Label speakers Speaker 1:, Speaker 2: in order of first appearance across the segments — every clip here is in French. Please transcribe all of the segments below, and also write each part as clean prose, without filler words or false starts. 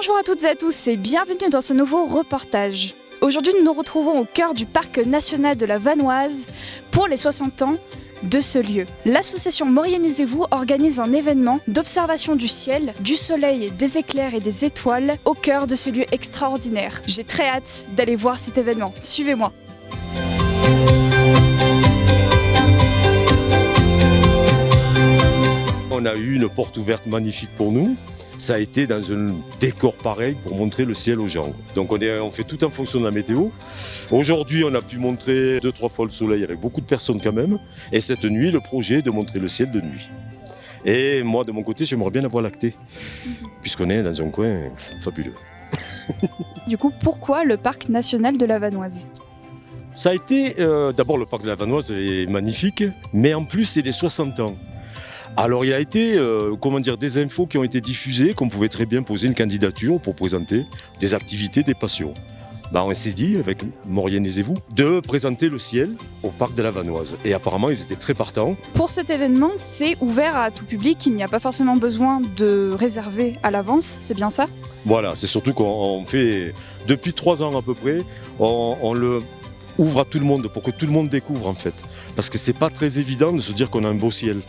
Speaker 1: Bonjour à toutes et à tous et bienvenue dans ce nouveau reportage. Aujourd'hui, nous nous retrouvons au cœur du parc national de la Vanoise pour les 60 ans de ce lieu. L'association Morianisez-vous organise un événement d'observation du ciel, du soleil, des éclairs et des étoiles au cœur de ce lieu extraordinaire. J'ai très hâte d'aller voir cet événement. Suivez-moi.
Speaker 2: On a eu une porte ouverte magnifique pour nous. Ça a été dans un décor pareil pour montrer le ciel aux gens. Donc on fait tout en fonction de la météo. Aujourd'hui, on a pu montrer 2-3 fois le soleil avec beaucoup de personnes quand même. Et cette nuit, le projet est de montrer le ciel de nuit. Et moi, de mon côté, j'aimerais bien la Voie lactée, puisqu'on est dans un coin fabuleux.
Speaker 1: Du coup, pourquoi le parc national de la Vanoise ?
Speaker 2: Ça a été, d'abord le parc de la Vanoise est magnifique, mais en plus c'est les 60 ans. Alors il a été, des infos qui ont été diffusées, qu'on pouvait très bien poser une candidature pour présenter des activités, des passions. On s'est dit, avec Morianisez-vous, de présenter le ciel au parc de la Vanoise. Et apparemment, ils étaient très partants.
Speaker 1: Pour cet événement, c'est ouvert à tout public, il n'y a pas forcément besoin de réserver à l'avance, c'est bien ça ?
Speaker 2: Voilà, c'est surtout qu'on fait, depuis 3 ans à peu près, on le ouvre à tout le monde, pour que tout le monde découvre en fait. Parce que c'est pas très évident de se dire qu'on a un beau ciel.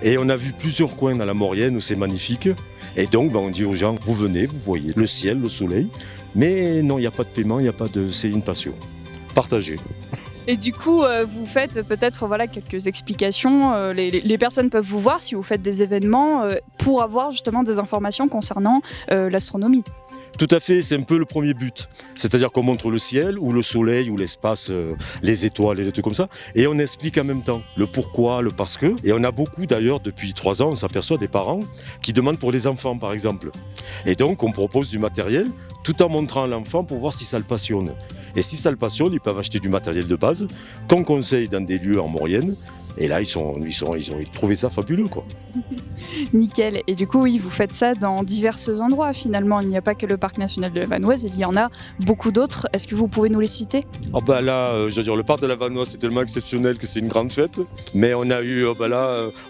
Speaker 2: Et on a vu plusieurs coins dans la Maurienne où c'est magnifique. Et donc on dit aux gens, vous venez, vous voyez le ciel, le soleil. Mais non, il n'y a pas de paiement, c'est une passion. Partagez.
Speaker 1: Et du coup, vous faites peut-être quelques explications. Les personnes peuvent vous voir si vous faites des événements pour avoir justement des informations concernant l'astronomie.
Speaker 2: Tout à fait, c'est un peu le premier but. C'est-à-dire qu'on montre le ciel, ou le soleil, ou l'espace, les étoiles et des trucs comme ça. Et on explique en même temps le pourquoi, le parce que. Et on a beaucoup d'ailleurs, depuis 3 ans, on s'aperçoit des parents qui demandent pour les enfants par exemple. Et donc on propose du matériel tout en montrant à l'enfant pour voir si ça le passionne. Et si ça le passionne, ils peuvent acheter du matériel de base qu'on conseille dans des lieux en Maurienne. Et là, ils ont trouvé ça fabuleux, quoi.
Speaker 1: Nickel. Et du coup, oui, vous faites ça dans divers endroits, finalement. Il n'y a pas que le parc national de la Vanoise, il y en a beaucoup d'autres. Est-ce que vous pouvez nous les citer ?
Speaker 2: Le parc de la Vanoise, c'est tellement exceptionnel que c'est une grande fête. Mais on a eu,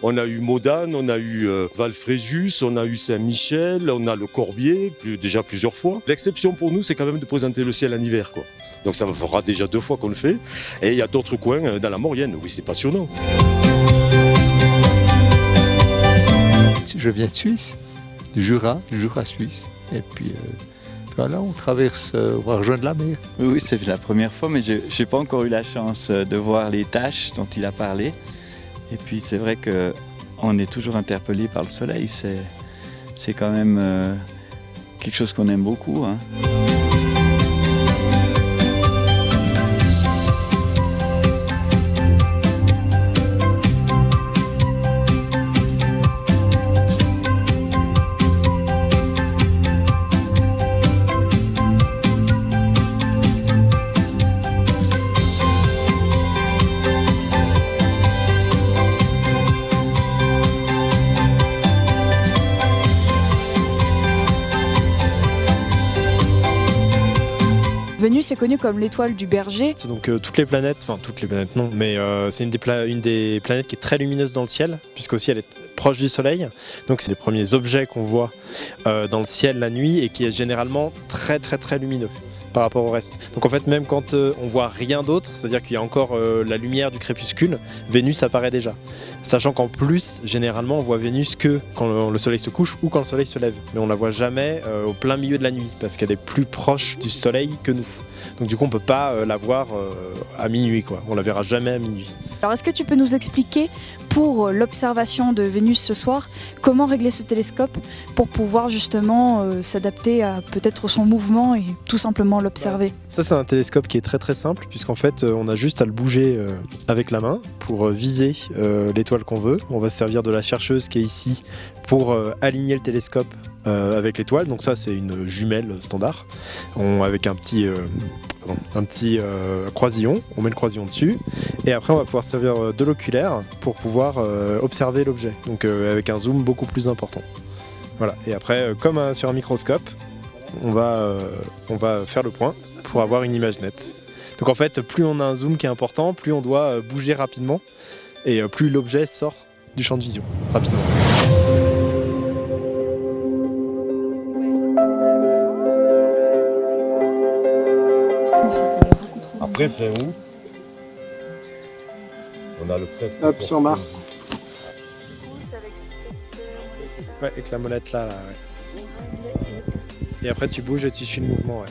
Speaker 2: on a eu Modane, on a eu Valfréjus, on a eu Saint-Michel, on a le Corbier, déjà plusieurs fois. L'exception pour nous, c'est quand même de présenter le ciel en hiver, quoi. Donc ça fera déjà 2 fois qu'on le fait. Et il y a d'autres coins dans la Maurienne. Oui, c'est passionnant.
Speaker 3: Je viens de Suisse, du Jura suisse. Et puis voilà, on traverse, on va rejoindre la mer.
Speaker 4: Oui, c'est la première fois, mais je n'ai pas encore eu la chance de voir les tâches dont il a parlé. Et puis c'est vrai qu'on est toujours interpellé par le soleil. C'est quand même quelque chose qu'on aime beaucoup, hein.
Speaker 1: Vénus est connue comme l'étoile du berger.
Speaker 5: C'est donc toutes les planètes non, mais c'est une des planètes qui est très lumineuse dans le ciel, puisqu'aussi elle est proche du soleil. Donc c'est les premiers objets qu'on voit dans le ciel la nuit et qui est généralement très très très lumineux par rapport au reste. Donc en fait, même quand on voit rien d'autre, c'est-à-dire qu'il y a encore la lumière du crépuscule, Vénus apparaît déjà. Sachant qu'en plus, généralement, on voit Vénus que quand le soleil se couche ou quand le soleil se lève. Mais on la voit jamais au plein milieu de la nuit, parce qu'elle est plus proche du soleil que nous. Donc du coup, on peut pas la voir à minuit, quoi. On la verra jamais à minuit.
Speaker 1: Alors est-ce que tu peux nous expliquer, pour l'observation de Vénus ce soir, comment régler ce télescope pour pouvoir justement s'adapter à peut-être son mouvement et tout simplement l'observer ?
Speaker 5: Ça, c'est un télescope qui est très très simple, puisqu'en fait, on a juste à le bouger avec la main pour viser l'étoile qu'on veut. On va se servir de la chercheuse qui est ici pour aligner le télescope avec l'étoile. Donc ça, c'est une jumelle standard, avec un petit croisillon. On met le croisillon dessus et après on va pouvoir se servir de l'oculaire pour pouvoir observer l'objet, donc avec un zoom beaucoup plus important. Voilà. Et après, comme sur un microscope, on va faire le point pour avoir une image nette. Donc en fait, plus on a un zoom qui est important, plus on doit bouger rapidement et plus l'objet sort du champ de vision rapidement.
Speaker 2: après, fin août, on a le presque.
Speaker 5: Hop, sur Mars.
Speaker 1: avec cette...
Speaker 5: Ouais, avec la molette là, ouais. Et après tu bouges et tu suis le mouvement, ouais.